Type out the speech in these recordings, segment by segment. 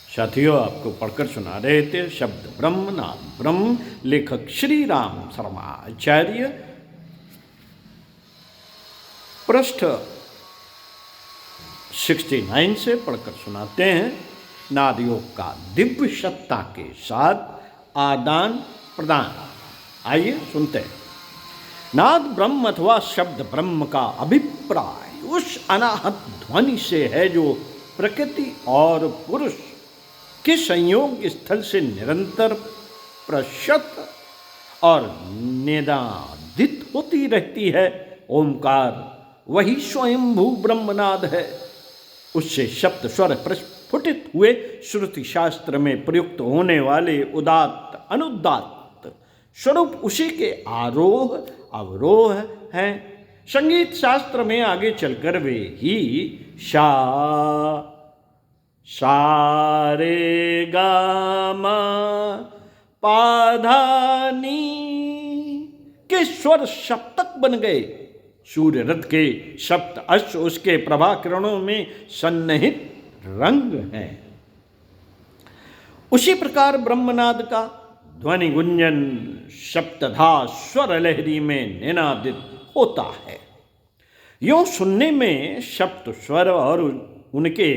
साथियों, आपको पढ़कर सुना रहे थे शब्द ब्रह्म नाम ब्रह्म, लेखक श्री राम शर्मा आचार्य। पृष्ठ 69 से पढ़कर सुनाते हैं। नाद योग का दिव्य सत्ता के साथ आदान प्रदान। आइए सुनते हैं। नाद ब्रह्म अथवा शब्द ब्रह्म का अभिप्राय उस अनाहत ध्वनि से है जो प्रकृति और पुरुष के संयोग स्थल से निरंतर प्रशत और निनादित होती रहती है। ओंकार वही स्वयंभू ब्रह्मनाद है। उससे शब्द स्वर प्रस्फुटित हुए श्रुति शास्त्र में प्रयुक्त होने वाले उदात्त अनुदात्त स्वरूप उसी के आरोह अवरोह हैं। संगीत शास्त्र में आगे चलकर वे ही सा रे गा मा पा धा नी के स्वर सप्तक बन गए। सूर्य रथ के सप्त अश्व उसके प्रभा किरणों में सन्निहित रंग हैं। उसी प्रकार ब्रह्मनाद का ध्वनि गुंजन सप्तधा स्वर लहरी में निनादित होता है। यूं सुनने में सप्त स्वर और उनके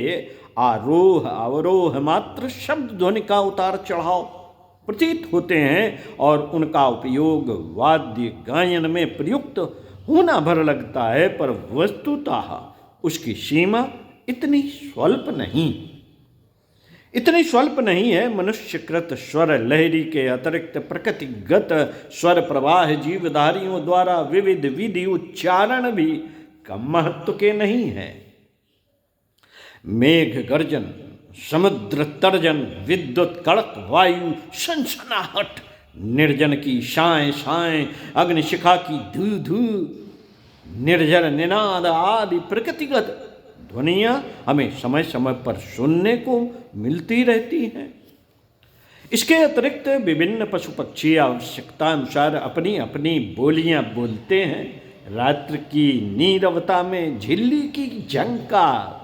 आरोह अवरोह मात्र शब्द ध्वनि का उतार चढ़ाव प्रतीत होते हैं और उनका उपयोग वाद्य गायन में प्रयुक्त होना भर लगता है, पर वस्तुतः उसकी सीमा इतनी स्वल्प नहीं है। मनुष्यकृत स्वर लहरी के अतिरिक्त प्रकृतिगत स्वर प्रवाह जीवधारियों द्वारा विविध विधि उच्चारण भी कम महत्व के नहीं है। मेघ गर्जन, समुद्र तर्जन, विद्युत कड़क, वायु सनसनाहट, निर्जन की शाएं शाएं, अग्निशिखा की धू धू, निर्जर निनाद आदि प्रकृतिगत ध्वनियाँ हमें समय समय पर सुनने को मिलती रहती हैं। इसके अतिरिक्त विभिन्न पशु पक्षी आवश्यकता अनुसार अपनी अपनी बोलियां बोलते हैं। रात्र की नीरवता में झिल्ली की झंकार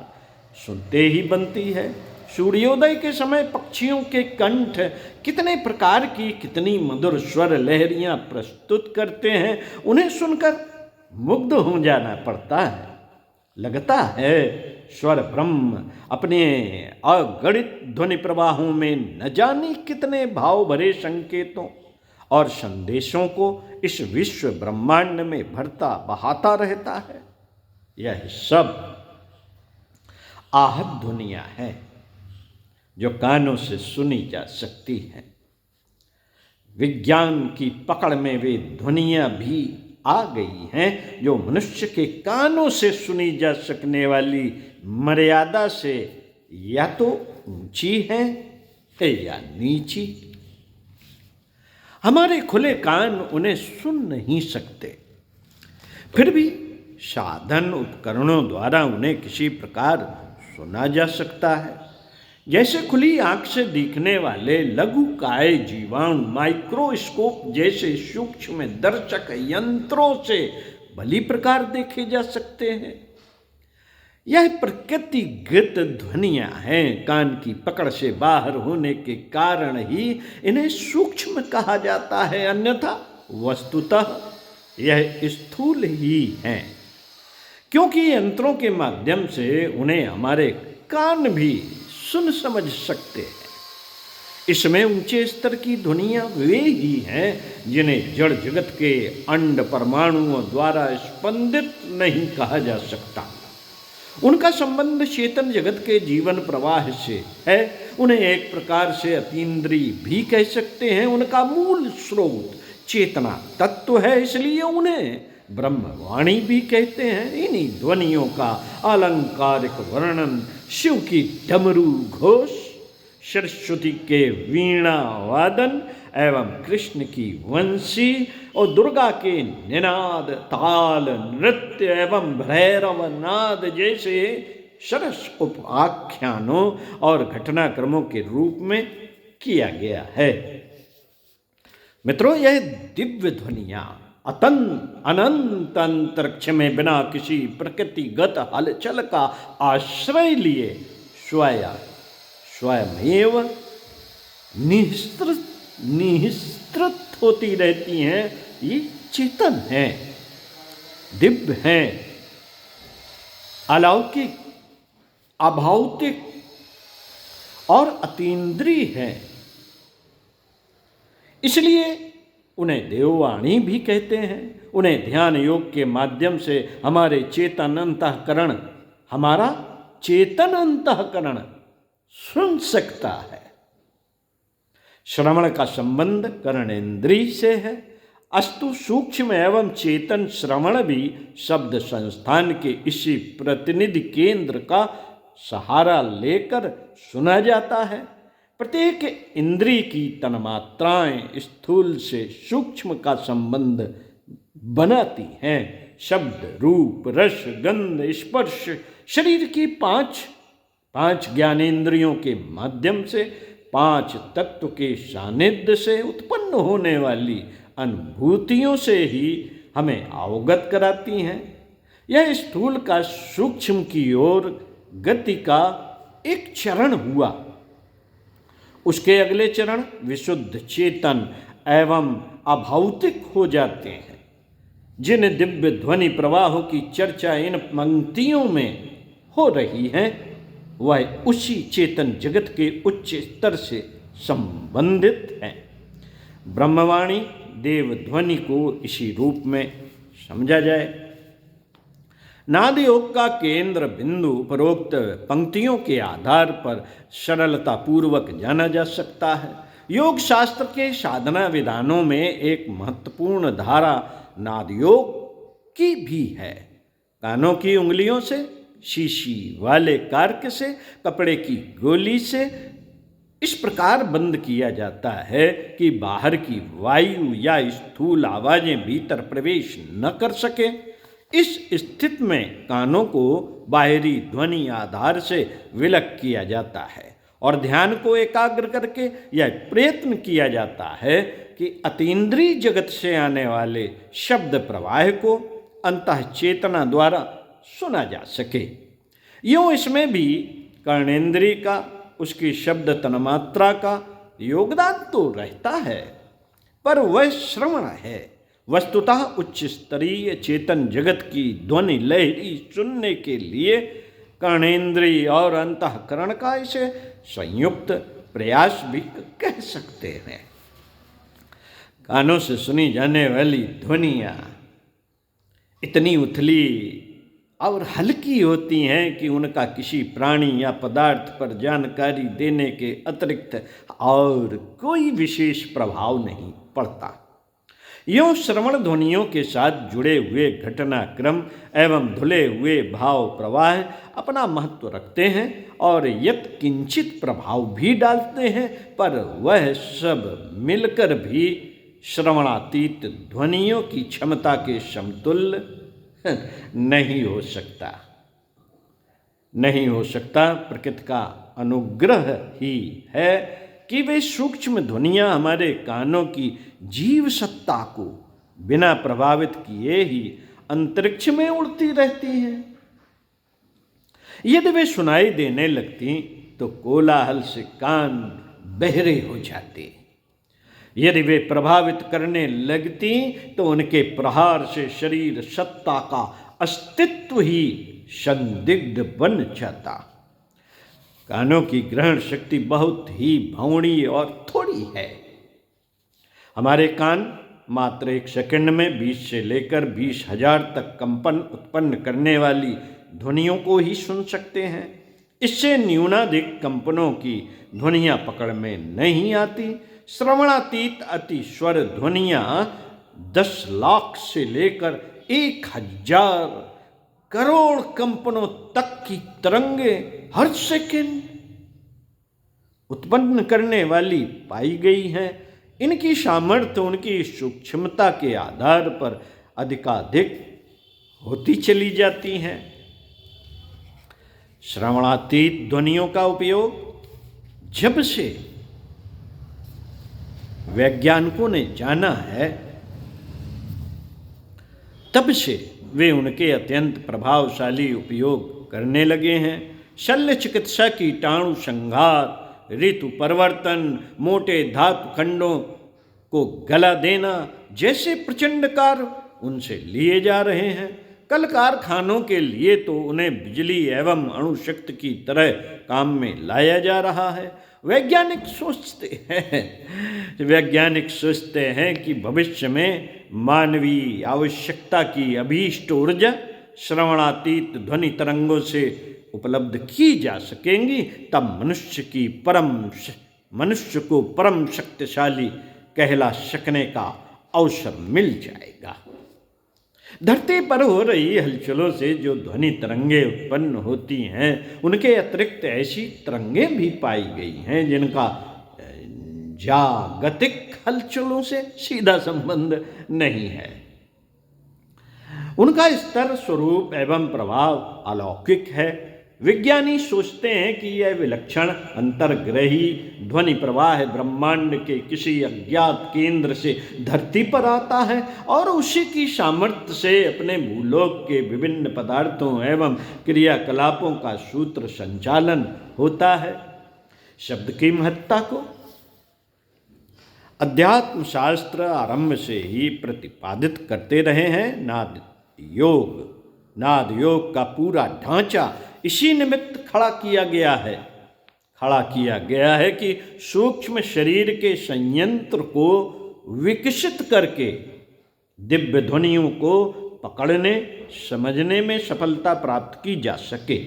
सुनते ही बनती है। सूर्योदय के समय पक्षियों के कंठ कितने प्रकार की कितनी मधुर स्वर लहरियां प्रस्तुत करते हैं, उन्हें सुनकर मुग्ध हो जाना पड़ता है। लगता है स्वर ब्रह्म अपने अगणित ध्वनि प्रवाहों में न जाने कितने भाव भरे संकेतों और संदेशों को इस विश्व ब्रह्मांड में भरता बहाता रहता है। यह सब आहत ध्वनियाँ हैं जो कानों से सुनी जा सकती हैं। विज्ञान की पकड़ में वे ध्वनियाँ भी आ गई हैं जो मनुष्य के कानों से सुनी जा सकने वाली मर्यादा से या तो ऊंची है या नीची। हमारे खुले कान उन्हें सुन नहीं सकते, फिर भी साधन उपकरणों द्वारा उन्हें किसी प्रकार सुना जा सकता है। जैसे खुली आंख से दिखने वाले लघुकाय जीवाणु माइक्रोस्कोप जैसे सूक्ष्म दर्शक यंत्रों से भली प्रकार देखे जा सकते हैं। यह प्रकृतिगत ध्वनियाँ हैं। कान की पकड़ से बाहर होने के कारण ही इन्हें सूक्ष्म कहा जाता है, अन्यथा वस्तुतः यह स्थूल ही हैं, क्योंकि यंत्रों के माध्यम से उन्हें हमारे कान भी सुन समझ सकते हैं। इसमें ऊंचे स्तर की ध्वनियाँ वे ही हैं जिन्हें जड़ जगत के अंड परमाणुओं द्वारा स्पंदित नहीं कहा जा सकता। उनका संबंध चेतन जगत के जीवन प्रवाह से है। उन्हें एक प्रकार से अतीन्द्रिय भी कह सकते हैं। उनका मूल स्रोत चेतना तत्व है, इसलिए उन्हें ब्रह्मवाणी भी कहते हैं। इन्हीं ध्वनियों का अलंकारिक वर्णन शिव की डमरू घोष, सरस्वती के वीणा वादन एवं कृष्ण की वंशी और दुर्गा के निनाद, ताल, नृत्य एवं भैरव नाद जैसे सरस उपाख्यानों और घटनाक्रमों के रूप में किया गया है। मित्रों, यह दिव्य ध्वनियाँ अनंत अंतरिक्ष में बिना किसी प्रकृतिगत हलचल का आश्रय लिए स्वयमेव निःसृत होती रहती हैं। ये चेतन हैं, दिव्य हैं, अलौकिक, अभौतिक और अतीन्द्रिय हैं। इसलिए उन्हें देववाणी भी कहते हैं। उन्हें ध्यान योग के माध्यम से हमारा चेतन अंतःकरण सुन सकता है। श्रवण का संबंध कर्णेंद्रिय से है, अस्तु सूक्ष्म एवं चेतन श्रवण भी शब्द संस्थान के इसी प्रतिनिधि केंद्र का सहारा लेकर सुना जाता है। प्रत्येक इंद्रिय की तन्मात्राएं स्थूल से सूक्ष्म का संबंध बनाती हैं। शब्द, रूप, रस, गंध, स्पर्श शरीर की पांच ज्ञानेंद्रियों के माध्यम से 5 तत्व के सानिध्य से उत्पन्न होने वाली अनुभूतियों से ही हमें अवगत कराती हैं। यह स्थूल का सूक्ष्म की ओर गति का एक चरण हुआ। उसके अगले चरण विशुद्ध चेतन एवं अभौतिक हो जाते हैं। जिन दिव्य ध्वनि प्रवाहों की चर्चा इन पंक्तियों में हो रही है, वह उसी चेतन जगत के उच्च स्तर से संबंधित है। ब्रह्मवाणी देव ध्वनि को इसी रूप में समझा जाए। नाद योग का केंद्र बिंदु उपरोक्त पंक्तियों के आधार पर सरलता पूर्वक जाना जा सकता है। योग शास्त्र के साधना विधानों में एक महत्वपूर्ण धारा नाद योग की भी है। कानों की उंगलियों से, शीशी वाले कार्क से, कपड़े की गोली से इस प्रकार बंद किया जाता है कि बाहर की वायु या स्थूल आवाजें भीतर प्रवेश न कर सके। इस स्थिति में कानों को बाहरी ध्वनि आधार से विलग किया जाता है और ध्यान को एकाग्र करके यह प्रयत्न किया जाता है कि अतीन्द्रिय जगत से आने वाले शब्द प्रवाह को अंतः चेतना द्वारा सुना जा सके। यूँ इसमें भी कर्णेंद्रिय का, उसकी शब्द तन्मात्रा का योगदान तो रहता है, पर वह श्रवण है। वस्तुतः उच्च स्तरीय चेतन जगत की ध्वनि लहरी सुनने के लिए कर्णेंद्रिय और अंतःकरण का इसे संयुक्त प्रयास भी कह सकते हैं। कानों से सुनी जाने वाली ध्वनियाँ इतनी उथली और हल्की होती हैं कि उनका किसी प्राणी या पदार्थ पर जानकारी देने के अतिरिक्त और कोई विशेष प्रभाव नहीं पड़ता। यूँ श्रवण ध्वनियों के साथ जुड़े हुए घटनाक्रम एवं धुले हुए भाव प्रवाह अपना महत्व रखते हैं और यत् किंचित प्रभाव भी डालते हैं, पर वह सब मिलकर भी श्रवणातीत ध्वनियों की क्षमता के समतुल्य नहीं हो सकता। प्रकृति का अनुग्रह ही है कि वे सूक्ष्म ध्वनियाँ हमारे कानों की जीव सत्ता को बिना प्रभावित किए ही अंतरिक्ष में उड़ती रहती हैं। यदि वे सुनाई देने लगती तो कोलाहल से कान बहरे हो जाते। यदि वे प्रभावित करने लगती तो उनके प्रहार से शरीर सत्ता का अस्तित्व ही संदिग्ध बन जाता। कानों की ग्रहण शक्ति बहुत ही भौणी और थोड़ी है। हमारे कान मात्र 1 सेकंड में 20 से लेकर 20,000 तक कंपन उत्पन्न करने वाली ध्वनियों को ही सुन सकते हैं। इससे न्यूनाधिक कंपनों की ध्वनियाँ पकड़ में नहीं आती। श्रवणातीत अति स्वर ध्वनियाँ 10 लाख से लेकर 1,000 करोड़ कंपनों तक की तरंगे हर सेकंड उत्पन्न करने वाली पाई गई हैं। इनकी सामर्थ्य उनकी सूक्ष्मता के आधार पर अधिकाधिक होती चली जाती हैं। श्रवणातीत ध्वनियों का उपयोग जब से वैज्ञानिकों ने जाना है, तब से वे उनके अत्यंत प्रभावशाली उपयोग करने लगे हैं। शल्य चिकित्सा, कीटाणु संहार, ऋतु परिवर्तन, मोटे धातु खंडों को गला देना जैसे प्रचंड कार्य उनसे लिए जा रहे हैं। कल कारखानों के लिए तो उन्हें बिजली एवं अणुशक्ति की तरह काम में लाया जा रहा है। वैज्ञानिक सोचते हैं कि भविष्य में मानवीय आवश्यकता की अभीष्ट ऊर्जा श्रवणातीत ध्वनि तरंगों से उपलब्ध की जा सकेंगी। तब मनुष्य को परम शक्तिशाली कहला सकने का अवसर मिल जाएगा। धरती पर हो रही हलचलों से जो ध्वनि तरंगे उत्पन्न होती हैं, उनके अतिरिक्त ऐसी तरंगें भी पाई गई हैं जिनका जागतिक हलचलों से सीधा संबंध नहीं है। उनका स्तर, स्वरूप एवं प्रभाव अलौकिक है। विज्ञानी सोचते हैं कि यह विलक्षण अंतर्ग्रही ध्वनि प्रवाह ब्रह्मांड के किसी अज्ञात केंद्र से धरती पर आता है और उसी की सामर्थ्य से अपने भूलोक के विभिन्न पदार्थों एवं क्रियाकलापों का सूत्र संचालन होता है। शब्द की महत्ता को अध्यात्म शास्त्र आरंभ से ही प्रतिपादित करते रहे हैं। नाद योग का पूरा ढांचा इसी निमित्त खड़ा किया गया है कि सूक्ष्म शरीर के संयंत्र को विकसित करके दिव्य ध्वनियों को पकड़ने समझने में सफलता प्राप्त की जा सके।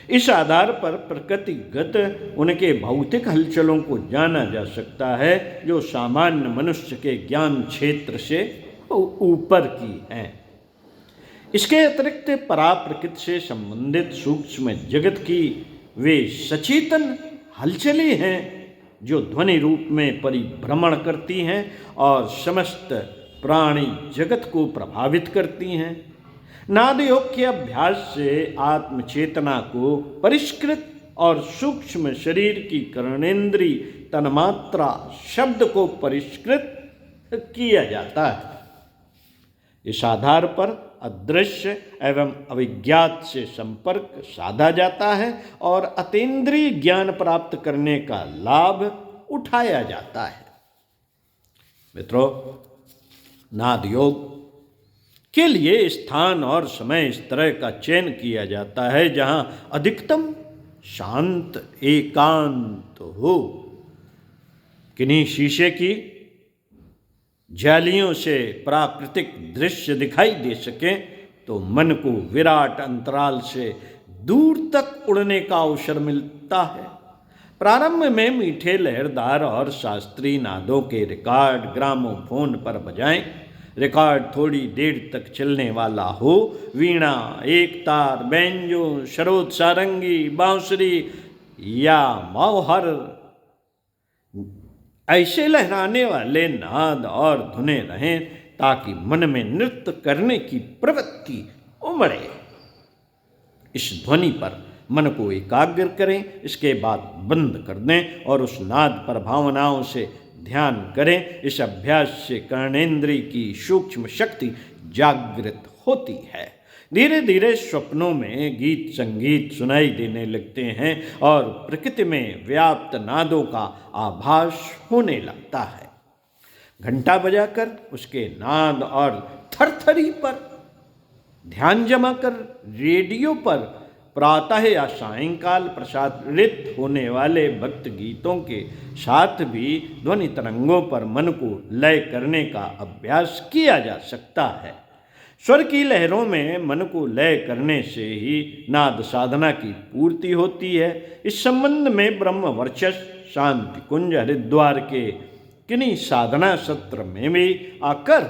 इस आधार पर प्रकृतिगत उनके भौतिक हलचलों को जाना जा सकता है जो सामान्य मनुष्य के ज्ञान क्षेत्र से ऊपर की हैं। इसके अतिरिक्त पराप्रकृति से संबंधित सूक्ष्म जगत की वे सचेतन हलचलें हैं जो ध्वनि रूप में परिभ्रमण करती हैं और समस्त प्राणी जगत को प्रभावित करती हैं। नाद योग के अभ्यास से आत्मचेतना को परिष्कृत और सूक्ष्म शरीर की कर्णेंद्री तन्मात्रा शब्द को परिष्कृत किया जाता है। इस आधार पर अदृश्य एवं अविज्ञात से संपर्क साधा जाता है और अतीन्द्रिय ज्ञान प्राप्त करने का लाभ उठाया जाता है। मित्रों, नाद योग के लिए स्थान और समय इस तरह का चयन किया जाता है जहां अधिकतम शांत एकांत हो। किन्हीं शीशे की जालियों से प्राकृतिक दृश्य दिखाई दे सके तो मन को विराट अंतराल से दूर तक उड़ने का अवसर मिलता है। प्रारंभ में मीठे लहरदार और शास्त्रीय नादों के रिकॉर्ड ग्रामोफोन पर बजाएं। रिकॉर्ड थोड़ी देर तक चलने वाला हो। वीणा, एक तार, बैंजो, सरोद, सारंगी, बांसुरी या मौहर ऐसे लहराने वाले नाद और धुनें रहें ताकि मन में नृत्य करने की प्रवृत्ति उमड़े। इस ध्वनि पर मन को एकाग्र करें, इसके बाद बंद कर दें और उस नाद पर भावनाओं से ध्यान करें। इस अभ्यास से कर्णेंद्रिय की सूक्ष्म शक्ति जागृत होती है। धीरे धीरे स्वप्नों में गीत संगीत सुनाई देने लगते हैं और प्रकृति में व्याप्त नादों का आभास होने लगता है। घंटा बजाकर उसके नाद और थरथरी पर ध्यान जमा कर रेडियो पर प्रातः या सायंकाल प्रसारित होने वाले भक्त गीतों के साथ भी ध्वनि तरंगों पर मन को लय करने का अभ्यास किया जा सकता है। स्वर की लहरों में मन को लय करने से ही नाद साधना की पूर्ति होती है। इस संबंध में ब्रह्म वर्चस्व शांति कुंज हरिद्वार के किन्हीं साधना सत्र में भी आकर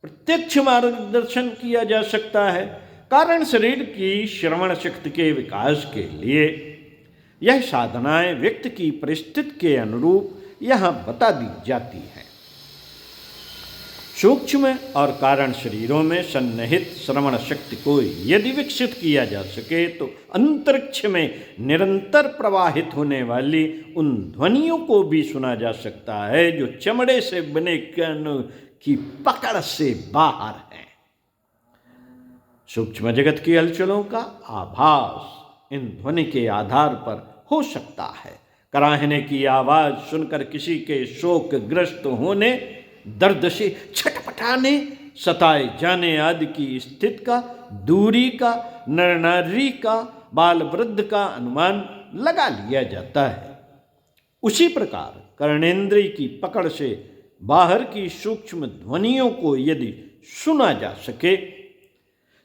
प्रत्यक्ष मार्गदर्शन किया जा सकता है। कारण शरीर की श्रवण शक्ति के विकास के लिए यह साधनाएं व्यक्ति की परिस्थिति के अनुरूप यहाँ बता दी जाती हैं। सूक्ष्म और कारण शरीरों में सन्निहित श्रवण शक्ति को यदि विकसित किया जा सके तो अंतरिक्ष में निरंतर प्रवाहित होने वाली उन ध्वनियों को भी सुना जा सकता है जो चमड़े से बने कण की पकड़ से बाहर हैं। सूक्ष्म जगत की हलचलों का आभास इन ध्वनि के आधार पर हो सकता है। कराहने की आवाज़ सुनकर किसी के शोकग्रस्त होने, दर्द से छटपटाने, सताए जाने आदि की स्थिति का, दूरी का, नर नारी का, बाल वृद्ध का अनुमान लगा लिया जाता है। उसी प्रकार कर्णेंद्रिय की पकड़ से बाहर की सूक्ष्म ध्वनियों को यदि सुना जा सके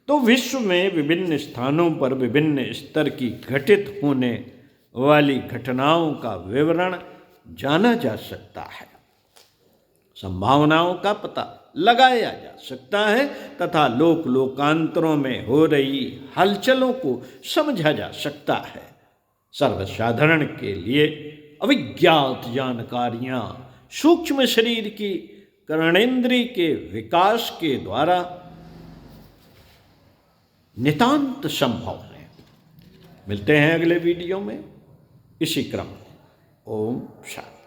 तो विश्व में विभिन्न स्थानों पर विभिन्न स्तर की घटित होने वाली घटनाओं का विवरण जाना जा सकता है, संभावनाओं का पता लगाया जा सकता है तथा लोक लोकांतरों में हो रही हलचलों को समझा जा सकता है। सर्वसाधारण के लिए अविज्ञात जानकारियां सूक्ष्म शरीर की कर्णेंद्रिय के विकास के द्वारा नितांत संभव है। मिलते हैं अगले वीडियो में इसी क्रम में। ओम शांति।